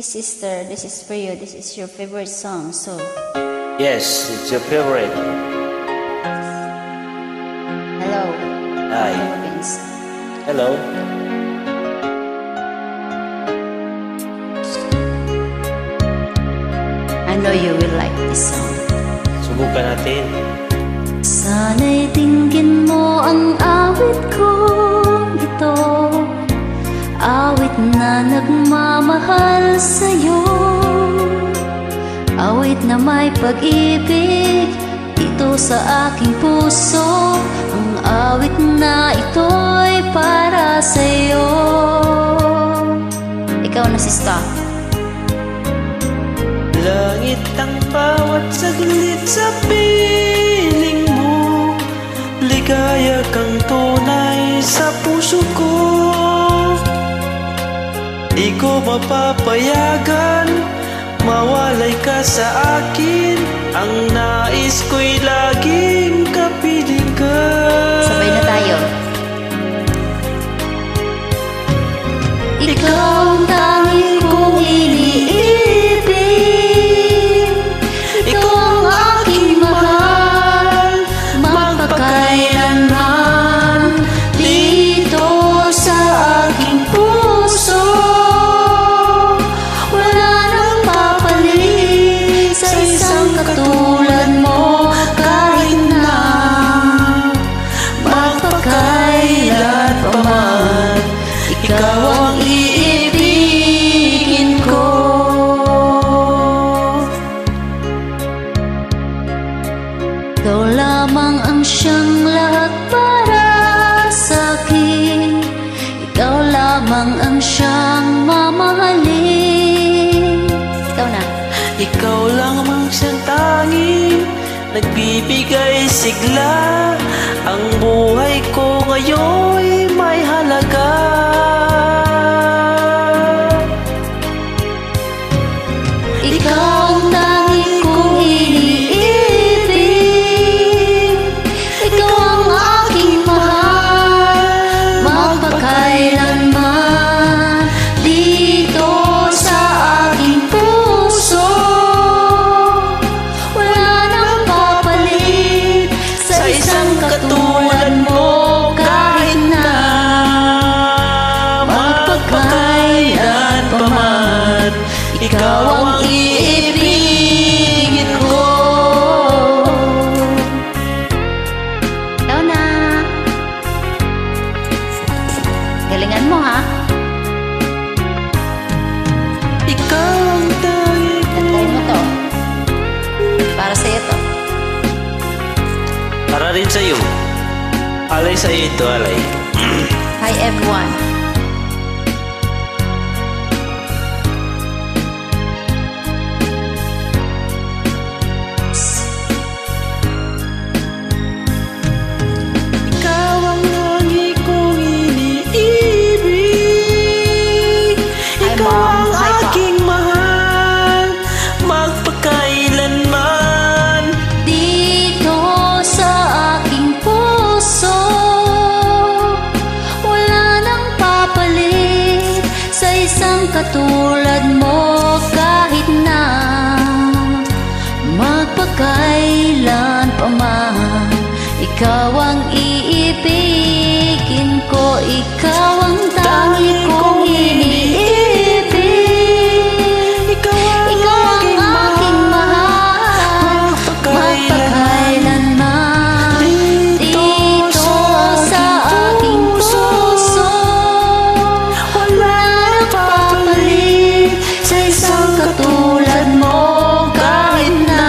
Sister, this is for you. This is your favorite song, so. Yes, it's your favorite. Hello. Hi. Philippines. Hello. I know you will like this song. Subukan natin. Sana'y tingin mo ang awit kong ito, awit na nagmamahal sa'yo, awit na may pag-ibig dito sa aking puso. Ang awit na ito'y para sa'yo. Ikaw na, sista. Langit ang bawat saglit sa piling mo, ligaya kang tunay sa puso ko. Di ko mapapayagan mawalay ka sa akin. Ang nais ko'y laging kapiling ka. Sabay na tayo. Ikaw ang tangi kong iniibig, ikaw ang aking mahal, magpakailanman dito sa aking puso. Wala nang papalit sa isang katulad mo, kahit na magpakailan pa man. Ikaw ang iibigin ko. Ikaw lamang ang siyang lahat para sa'kin. Ikaw lamang ang siyang mamahalin. Ikaw na. Ikaw lamang siyang tanging nagbibigay sigla. Ang buhay ko ngayon'y may halaga. Ikaw ang tangi kong iniibig, ikaw ang aking mahal, magpakailanman dito sa aking puso. Wala nang papalit sa isang katulad mo, kahit na magpakailan pa man. Ikaw ang iibigin ko. Ikaw na. Galingan mo, ha? Ikaw ang tanging Kantahin mo to. Para sa'yo to. para rin sa'yo. Alay sa'yo ito, alay. Hi everyone. Ikaw ang lagi kong iniibig, Hi, ikaw Mom. ang Hi, Pa. aking mahal, magpakailanman. Dito sa aking puso, wala nang papalit sa isang katulad mo, kahit na magpakailan pa man. Ikaw ang iibigin ko, ikaw ang tangi kong iniibig, Ikaw ikaw ang aking mahal, magpakailanman dito sa aking puso. Wala nang papalit sa isang katulad mo, kahit na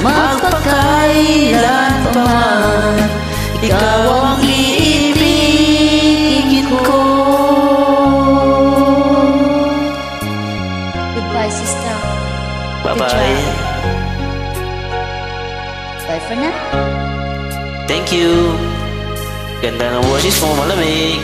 magpakailan pa man. Ikaw ang iibigin ko. Goodbye, sister. Bye-bye. Bye for now. Thank you. Ganda ng boses mo, malamig.